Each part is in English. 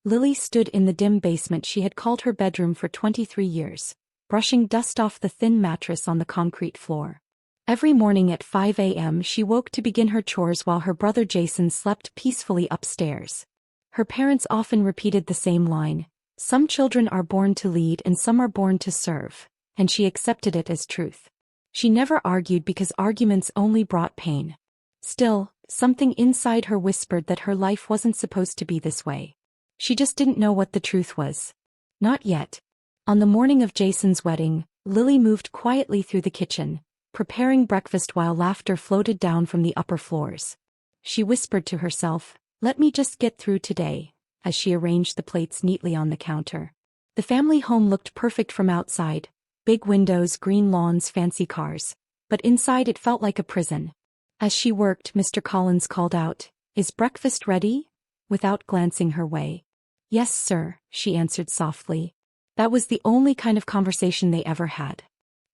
Lily stood in the dim basement she had called her bedroom for 23 years, brushing dust off the thin mattress on the concrete floor. Every morning at 5 a.m. she woke to begin her chores while her brother Jason slept peacefully upstairs. Her parents often repeated the same line, "Some children are born to lead and some are born to serve," and she accepted it as truth. She never argued because arguments only brought pain. Still, something inside her whispered that her life wasn't supposed to be this way. She just didn't know what the truth was. Not yet. On the morning of Jason's wedding, Lily moved quietly through the kitchen, preparing breakfast while laughter floated down from the upper floors. She whispered to herself, "Let me just get through today," as she arranged the plates neatly on the counter. The family home looked perfect from outside, big windows, green lawns, fancy cars. But inside it felt like a prison. As she worked, Mr. Collins called out, "Is breakfast ready?" without glancing her way. "Yes, sir," she answered softly. That was the only kind of conversation they ever had.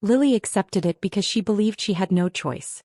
Lily accepted it because she believed she had no choice.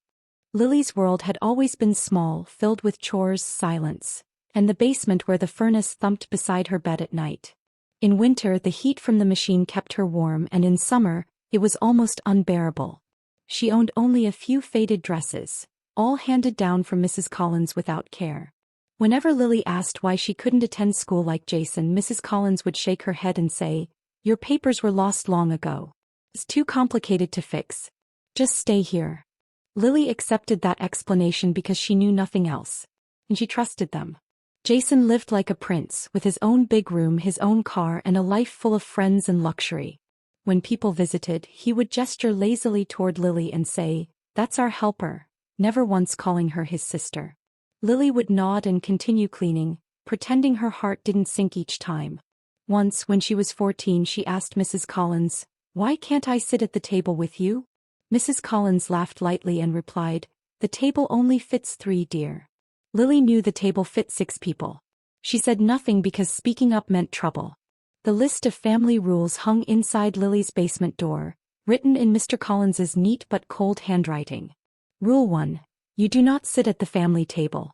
Lily's world had always been small, filled with chores, silence, and the basement where the furnace thumped beside her bed at night. In winter, the heat from the machine kept her warm, and in summer, it was almost unbearable. She owned only a few faded dresses, all handed down from Mrs. Collins without care. Whenever Lily asked why she couldn't attend school like Jason, Mrs. Collins would shake her head and say, "Your papers were lost long ago. It's too complicated to fix. Just stay here." Lily accepted that explanation because she knew nothing else. And she trusted them. Jason lived like a prince, with his own big room, his own car, and a life full of friends and luxury. When people visited, he would gesture lazily toward Lily and say, "That's our helper," never once calling her his sister. Lily would nod and continue cleaning, pretending her heart didn't sink each time. Once, when she was 14, she asked Mrs. Collins, "Why can't I sit at the table with you?" Mrs. Collins laughed lightly and replied, "The table only fits 3, dear." Lily knew the table fit 6 people. She said nothing because speaking up meant trouble. The list of family rules hung inside Lily's basement door, written in Mr. Collins's neat but cold handwriting. Rule 1. You do not sit at the family table.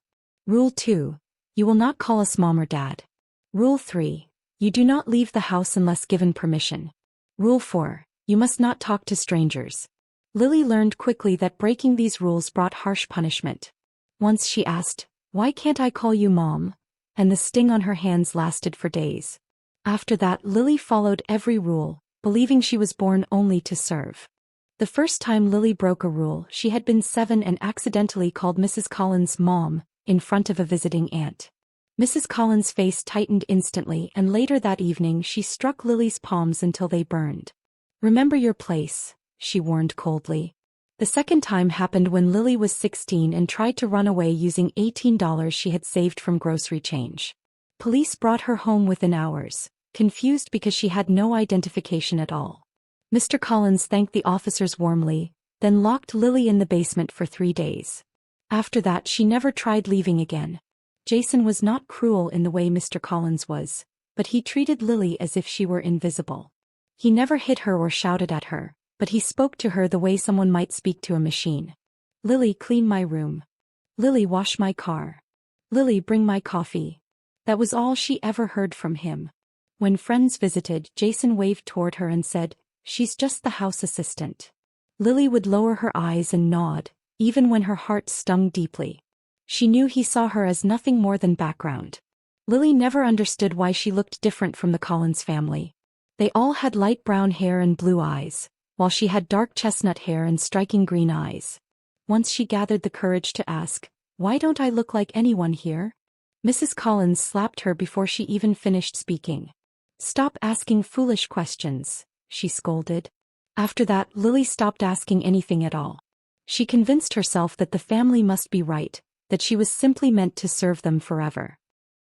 Rule 2. You will not call us mom or dad. Rule 3. You do not leave the house unless given permission. Rule 4. You must not talk to strangers. Lily learned quickly that breaking these rules brought harsh punishment. Once she asked, "Why can't I call you mom?" and the sting on her hands lasted for days. After that, Lily followed every rule, believing she was born only to serve. The first time Lily broke a rule, she had been 7 and accidentally called Mrs. Collins Mom in front of a visiting aunt. Mrs. Collins' face tightened instantly, and later that evening she struck Lily's palms until they burned. "Remember your place," she warned coldly. The second time happened when Lily was 16 and tried to run away using $18 she had saved from grocery change. Police brought her home within hours, confused because she had no identification at all. Mr. Collins thanked the officers warmly, then locked Lily in the basement for 3 days. After that, she never tried leaving again. Jason was not cruel in the way Mr. Collins was, but he treated Lily as if she were invisible. He never hit her or shouted at her, but he spoke to her the way someone might speak to a machine. "Lily, clean my room. Lily, wash my car. Lily, bring my coffee." That was all she ever heard from him. When friends visited, Jason waved toward her and said, "She's just the house assistant." Lily would lower her eyes and nod, even when her heart stung deeply. She knew he saw her as nothing more than background. Lily never understood why she looked different from the Collins family. They all had light brown hair and blue eyes, while she had dark chestnut hair and striking green eyes. Once she gathered the courage to ask, "Why don't I look like anyone here?" Mrs. Collins slapped her before she even finished speaking. "Stop asking foolish questions," she scolded. After that, Lily stopped asking anything at all. She convinced herself that the family must be right, that she was simply meant to serve them forever.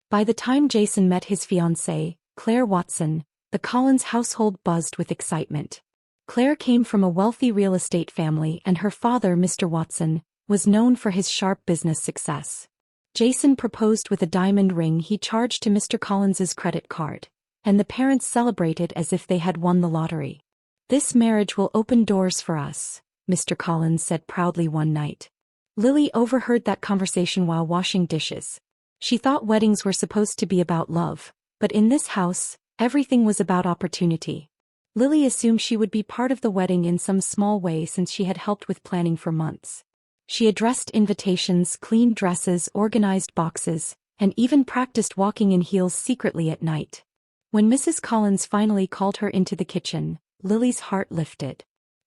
By the time Jason met his fiancée, Claire Watson, the Collins household buzzed with excitement. Claire came from a wealthy real estate family, and her father, Mr. Watson, was known for his sharp business success. Jason proposed with a diamond ring he charged to Mr. Collins's credit card, and the parents celebrated as if they had won the lottery. "This marriage will open doors for us," Mr. Collins said proudly one night. Lily overheard that conversation while washing dishes. She thought weddings were supposed to be about love, But in this house, everything was about opportunity. Lily assumed she would be part of the wedding in some small way since she had helped with planning for months. She addressed invitations, cleaned dresses, organized boxes, and even practiced walking in heels secretly at night. When Mrs. Collins finally called her into the kitchen, Lily's heart lifted.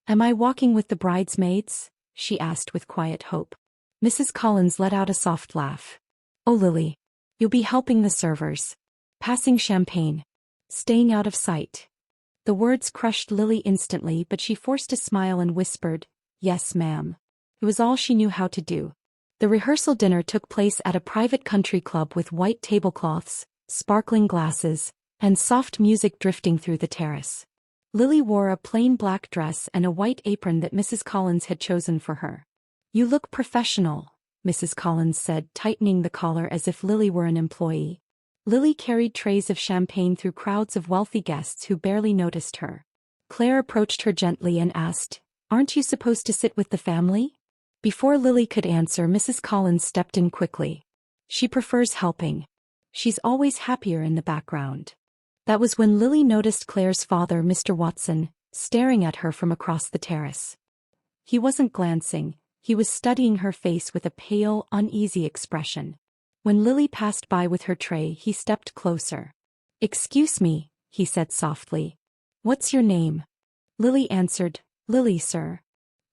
"Am I walking with the bridesmaids?" she asked with quiet hope. Mrs. Collins let out a soft laugh. "Oh, Lily. You'll be helping the servers. Passing champagne. Staying out of sight." The words crushed Lily instantly, but she forced a smile and whispered, "Yes, ma'am." It was all she knew how to do. The rehearsal dinner took place at a private country club with white tablecloths, sparkling glasses, and soft music drifting through the terrace. Lily wore a plain black dress and a white apron that Mrs. Collins had chosen for her. "You look professional," Mrs. Collins said, tightening the collar as if Lily were an employee. Lily carried trays of champagne through crowds of wealthy guests who barely noticed her. Claire approached her gently and asked, "Aren't you supposed to sit with the family?" Before Lily could answer, Mrs. Collins stepped in quickly. "She prefers helping. She's always happier in the background." That was when Lily noticed Claire's father, Mr. Watson, staring at her from across the terrace. He wasn't glancing, he was studying her face with a pale, uneasy expression. When Lily passed by with her tray, he stepped closer. "Excuse me," he said softly. "What's your name?" Lily answered, "Lily, sir."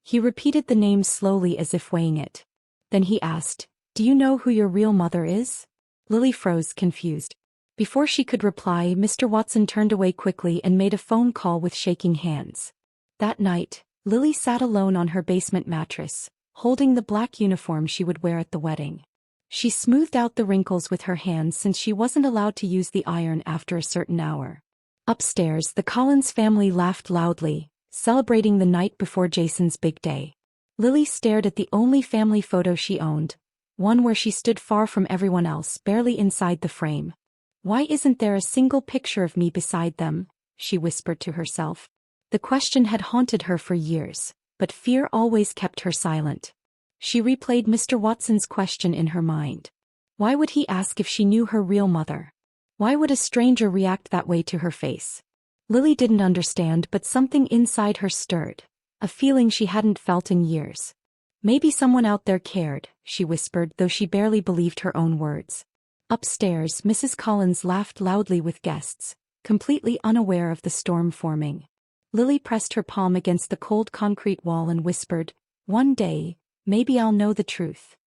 He repeated the name slowly as if weighing it. Then he asked, "Do you know who your real mother is?" Lily froze, confused. Before she could reply, Mr. Watson turned away quickly and made a phone call with shaking hands. That night, Lily sat alone on her basement mattress, holding the black uniform she would wear at the wedding. She smoothed out the wrinkles with her hands since she wasn't allowed to use the iron after a certain hour. Upstairs, the Collins family laughed loudly, celebrating the night before Jason's big day. Lily stared at the only family photo she owned, one where she stood far from everyone else, barely inside the frame. "Why isn't there a single picture of me beside them?" she whispered to herself. The question had haunted her for years, but fear always kept her silent. She replayed Mr. Watson's question in her mind. Why would he ask if she knew her real mother? Why would a stranger react that way to her face? Lily didn't understand, but something inside her stirred, a feeling she hadn't felt in years. "Maybe someone out there cared," she whispered, though she barely believed her own words. Upstairs, Mrs. Collins laughed loudly with guests, completely unaware of the storm forming. Lily pressed her palm against the cold concrete wall and whispered, "One day, maybe I'll know the truth."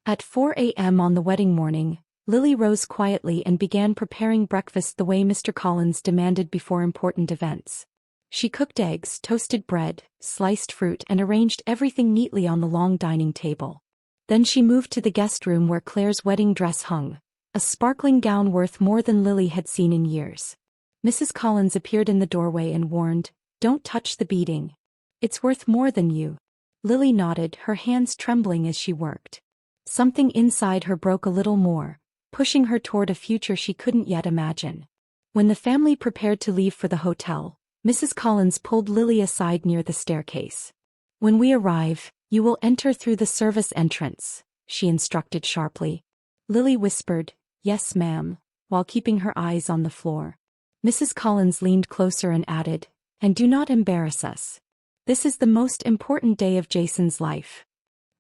At 4 a.m. on the wedding morning, Lily rose quietly and began preparing breakfast the way Mr. Collins demanded before important events. She cooked eggs, toasted bread, sliced fruit, and arranged everything neatly on the long dining table. Then she moved to the guest room where Claire's wedding dress hung, a sparkling gown worth more than Lily had seen in years. Mrs. Collins appeared in the doorway and warned, "Don't touch the beading. It's worth more than you." Lily nodded, her hands trembling as she worked. Something inside her broke a little more, pushing her toward a future she couldn't yet imagine. When the family prepared to leave for the hotel, Mrs. Collins pulled Lily aside near the staircase. "When we arrive, you will enter through the service entrance," she instructed sharply. Lily whispered, "Yes, ma'am," while keeping her eyes on the floor. Mrs. Collins leaned closer and added, "And do not embarrass us. This is the most important day of Jason's life."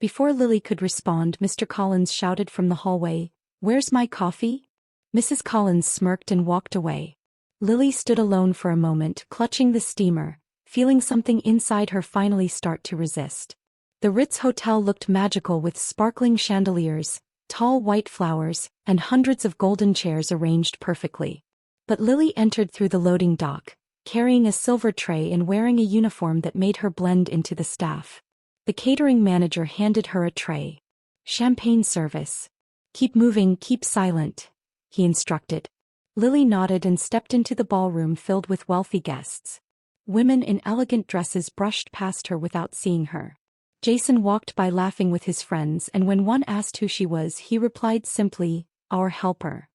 Before Lily could respond, Mr. Collins shouted from the hallway, "Where's my coffee?" Mrs. Collins smirked and walked away. Lily stood alone for a moment, clutching the steamer, feeling something inside her finally start to resist. The Ritz Hotel looked magical with sparkling chandeliers, tall white flowers, and hundreds of golden chairs arranged perfectly. But Lily entered through the loading dock, carrying a silver tray and wearing a uniform that made her blend into the staff. The catering manager handed her a tray. "Champagne service. Keep moving, keep silent," he instructed. Lily nodded and stepped into the ballroom filled with wealthy guests. Women in elegant dresses brushed past her without seeing her. Jason walked by laughing with his friends, and when one asked who she was, he replied simply, "Our helper."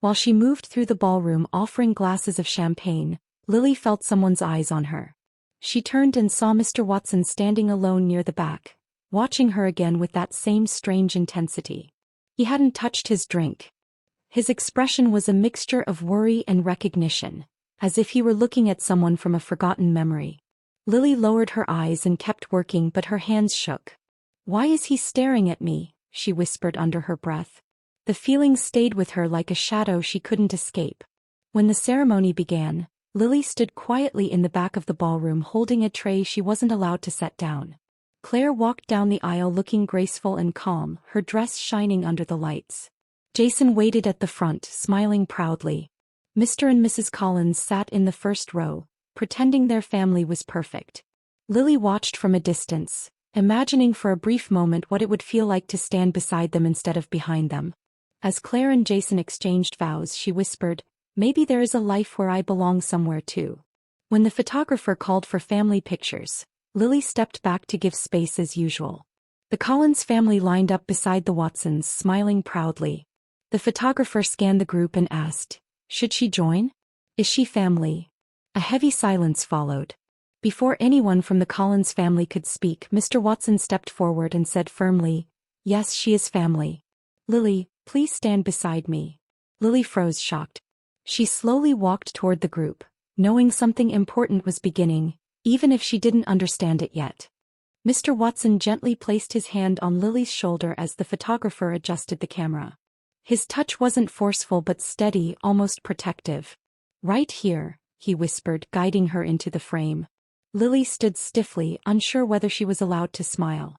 While she moved through the ballroom offering glasses of champagne, Lily felt someone's eyes on her. She turned and saw Mr. Watson standing alone near the back, watching her again with that same strange intensity. He hadn't touched his drink. His expression was a mixture of worry and recognition, as if he were looking at someone from a forgotten memory. Lily lowered her eyes and kept working, but her hands shook. "Why is he staring at me?" she whispered under her breath. The feeling stayed with her like a shadow she couldn't escape. When the ceremony began, Lily stood quietly in the back of the ballroom holding a tray she wasn't allowed to set down. Claire walked down the aisle looking graceful and calm, her dress shining under the lights. Jason waited at the front, smiling proudly. Mr. and Mrs. Collins sat in the first row, pretending their family was perfect. Lily watched from a distance, imagining for a brief moment what it would feel like to stand beside them instead of behind them. As Claire and Jason exchanged vows, she whispered, "Maybe there is a life where I belong somewhere too." When the photographer called for family pictures, Lily stepped back to give space as usual. The Collins family lined up beside the Watsons, smiling proudly. The photographer scanned the group and asked, "Should she join? Is she family?" A heavy silence followed. Before anyone from the Collins family could speak, Mr. Watson stepped forward and said firmly, "Yes, she is family. Lily, please stand beside me." Lily froze, shocked. She slowly walked toward the group, knowing something important was beginning, even if she didn't understand it yet. Mr. Watson gently placed his hand on Lily's shoulder as the photographer adjusted the camera. His touch wasn't forceful but steady, almost protective. "Right here," he whispered, guiding her into the frame. Lily stood stiffly, unsure whether she was allowed to smile.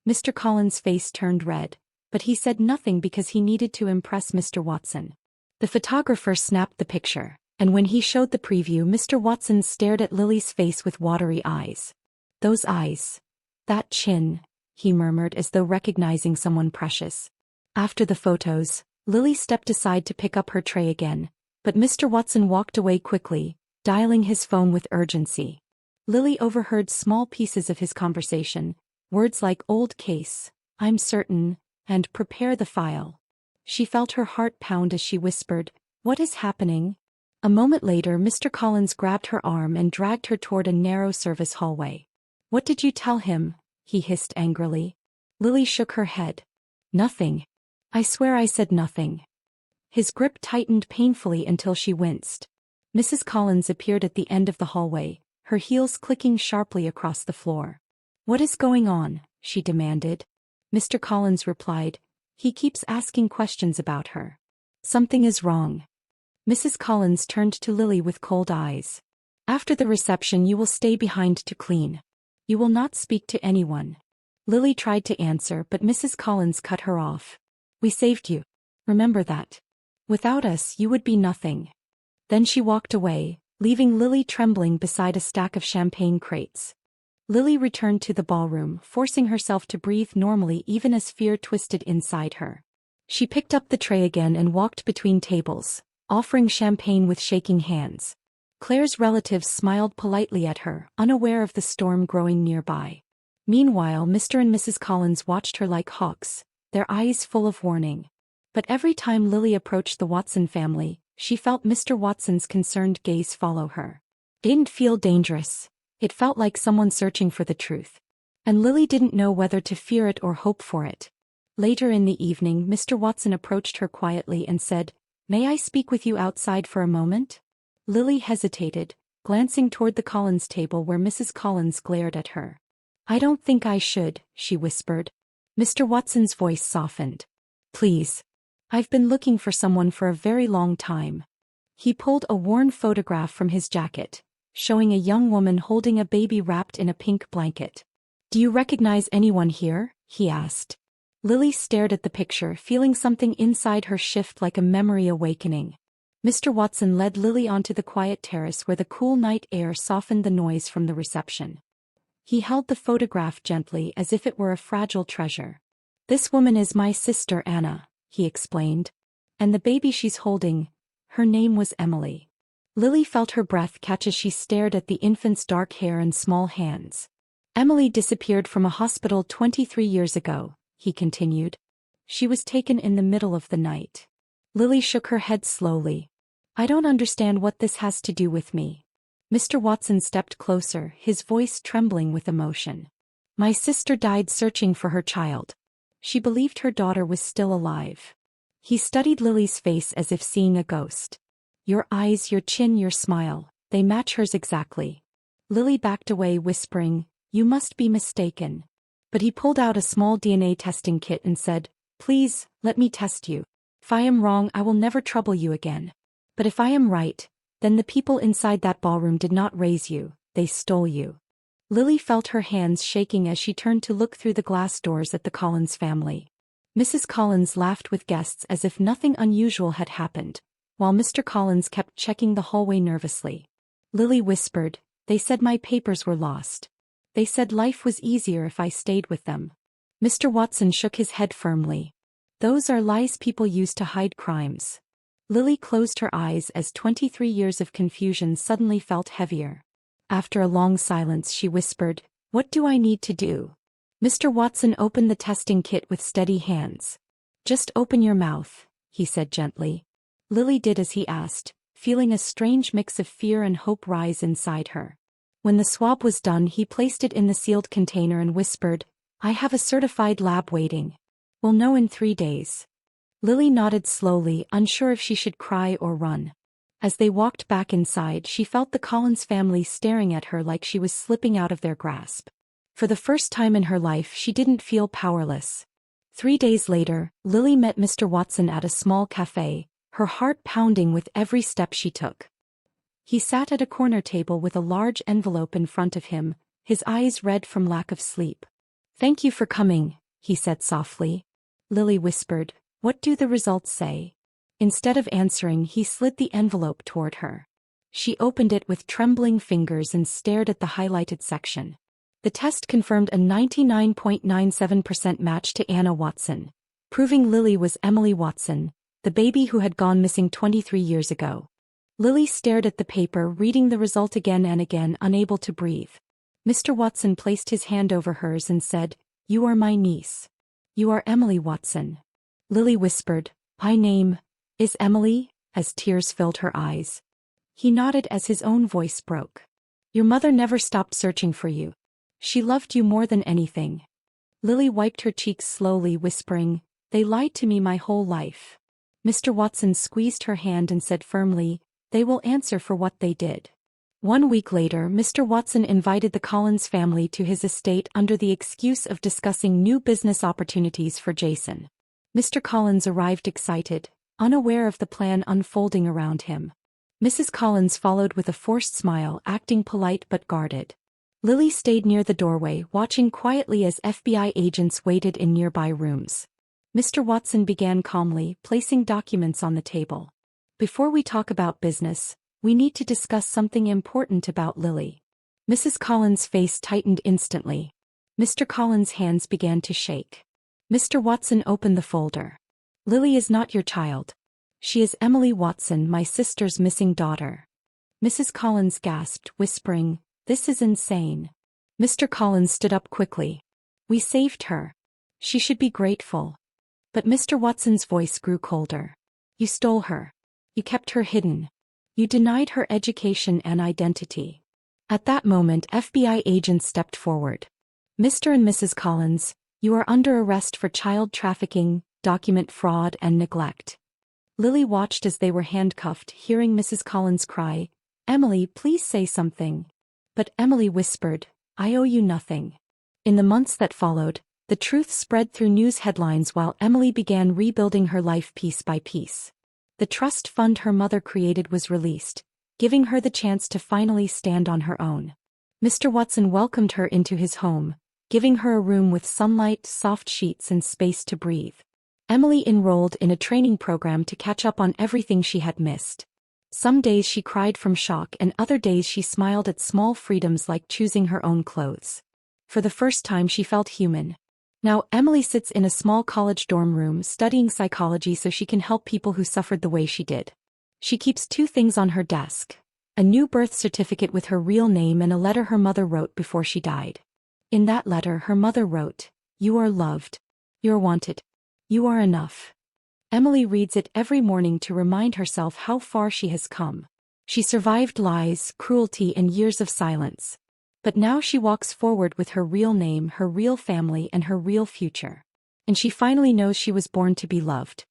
Mr. Collins' face turned red, but he said nothing because he needed to impress Mr. Watson. The photographer snapped the picture, and when he showed the preview, Mr. Watson stared at Lily's face with watery eyes. "Those eyes. That chin," he murmured as though recognizing someone precious. After the photos, Lily stepped aside to pick up her tray again, but Mr. Watson walked away quickly, dialing his phone with urgency. Lily overheard small pieces of his conversation, words like "old case," "I'm certain," and "prepare the file." She felt her heart pound as she whispered, "What is happening?" A moment later, Mr. Collins grabbed her arm and dragged her toward a narrow service hallway. "What did you tell him?" he hissed angrily. Lily shook her head. "Nothing. I swear I said nothing." His grip tightened painfully until she winced. Mrs. Collins appeared at the end of the hallway, her heels clicking sharply across the floor. "What is going on?" she demanded. Mr. Collins replied, "He keeps asking questions about her. Something is wrong." Mrs. Collins turned to Lily with cold eyes. "After the reception you will stay behind to clean. You will not speak to anyone." Lily tried to answer, but Mrs. Collins cut her off. "We saved you. Remember that. Without us you would be nothing." Then she walked away, leaving Lily trembling beside a stack of champagne crates. Lily returned to the ballroom, forcing herself to breathe normally even as fear twisted inside her. She picked up the tray again and walked between tables, offering champagne with shaking hands. Claire's relatives smiled politely at her, unaware of the storm growing nearby. Meanwhile, Mr. and Mrs. Collins watched her like hawks, their eyes full of warning. But every time Lily approached the Watson family, she felt Mr. Watson's concerned gaze follow her. It didn't feel dangerous. It felt like someone searching for the truth. And Lily didn't know whether to fear it or hope for it. Later in the evening, Mr. Watson approached her quietly and said, "May I speak with you outside for a moment?" Lily hesitated, glancing toward the Collins table where Mrs. Collins glared at her. "I don't think I should," she whispered. Mr. Watson's voice softened. "Please. I've been looking for someone for a very long time." He pulled a worn photograph from his jacket, showing a young woman holding a baby wrapped in a pink blanket. "Do you recognize anyone here?" he asked. Lily stared at the picture, feeling something inside her shift like a memory awakening. Mr. Watson led Lily onto the quiet terrace where the cool night air softened the noise from the reception. He held the photograph gently as if it were a fragile treasure. "This woman is my sister Anna," he explained. "And the baby she's holding, her name was Emily." Lily felt her breath catch as she stared at the infant's dark hair and small hands. "Emily disappeared from a hospital 23 years ago," he continued. "She was taken in the middle of the night." Lily shook her head slowly. "I don't understand what this has to do with me." Mr. Watson stepped closer, his voice trembling with emotion. "My sister died searching for her child. She believed her daughter was still alive. He studied Lily's face as if seeing a ghost. Your eyes, your chin, your smile, they match hers exactly. Lily backed away, whispering, "You must be mistaken." But he pulled out a small DNA testing kit and said, "Please, let me test you. If I am wrong, I will never trouble you again. But if I am right, then the people inside that ballroom did not raise you, they stole you." Lily felt her hands shaking as she turned to look through the glass doors at the Collins family. Mrs. Collins laughed with guests as if nothing unusual had happened, while Mr. Collins kept checking the hallway nervously. Lily whispered, "They said my papers were lost. They said life was easier if I stayed with them." Mr. Watson shook his head firmly. "Those are lies people use to hide crimes." Lily closed her eyes as 23 years of confusion suddenly felt heavier. After a long silence she whispered, "What do I need to do?" Mr. Watson opened the testing kit with steady hands. "Just open your mouth," he said gently. Lily did as he asked, feeling a strange mix of fear and hope rise inside her. When the swab was done, he placed it in the sealed container and whispered, "I have a certified lab waiting. We'll know in 3 days." Lily nodded slowly, unsure if she should cry or run. As they walked back inside, she felt the Collins family staring at her like she was slipping out of their grasp. For the first time in her life, she didn't feel powerless. 3 days later, Lily met Mr. Watson at a small cafe, her heart pounding with every step she took. He sat at a corner table with a large envelope in front of him, his eyes red from lack of sleep. "Thank you for coming," he said softly. Lily whispered, "What do the results say?" Instead of answering, he slid the envelope toward her. She opened it with trembling fingers and stared at the highlighted section. The test confirmed a 99.97% match to Anna Watson, proving Lily was Emily Watson, the baby who had gone missing 23 years ago. Lily stared at the paper, reading the result again and again, unable to breathe. Mr. Watson placed his hand over hers and said, "You are my niece. You are Emily Watson." Lily whispered, "My name is Emily," as tears filled her eyes. He nodded as his own voice broke. "Your mother never stopped searching for you. She loved you more than anything." Lily wiped her cheeks slowly, whispering, "They lied to me my whole life." Mr. Watson squeezed her hand and said firmly, "They will answer for what they did." 1 week later, Mr. Watson invited the Collins family to his estate under the excuse of discussing new business opportunities for Jason. Mr. Collins arrived excited, unaware of the plan unfolding around him. Mrs. Collins followed with a forced smile, acting polite but guarded. Lily stayed near the doorway, watching quietly as FBI agents waited in nearby rooms. Mr. Watson began calmly, placing documents on the table. "Before we talk about business, we need to discuss something important about Lily." Mrs. Collins' face tightened instantly. Mr. Collins' hands began to shake. Mr. Watson opened the folder. "Lily is not your child. She is Emily Watson, my sister's missing daughter." Mrs. Collins gasped, whispering, "This is insane." Mr. Collins stood up quickly. "We saved her. She should be grateful." But Mr. Watson's voice grew colder. "You stole her. You kept her hidden. You denied her education and identity." At that moment, FBI agents stepped forward. "Mr. and Mrs. Collins, you are under arrest for child trafficking, document fraud, and neglect." Lily watched as they were handcuffed, hearing Mrs. Collins cry, "Emily, please say something." But Emily whispered, "I owe you nothing." In the months that followed, the truth spread through news headlines while Emily began rebuilding her life piece by piece. The trust fund her mother created was released, giving her the chance to finally stand on her own. Mr. Watson welcomed her into his home, giving her a room with sunlight, soft sheets, and space to breathe. Emily enrolled in a training program to catch up on everything she had missed. Some days she cried from shock, and other days she smiled at small freedoms like choosing her own clothes. For the first time she felt human. Now Emily sits in a small college dorm room studying psychology so she can help people who suffered the way she did. She keeps 2 things on her desk: a new birth certificate with her real name and a letter her mother wrote before she died. In that letter her mother wrote, "You are loved. You're wanted. You are enough." Emily reads it every morning to remind herself how far she has come. She survived lies, cruelty, and years of silence. But now she walks forward with her real name, her real family, and her real future. And she finally knows she was born to be loved.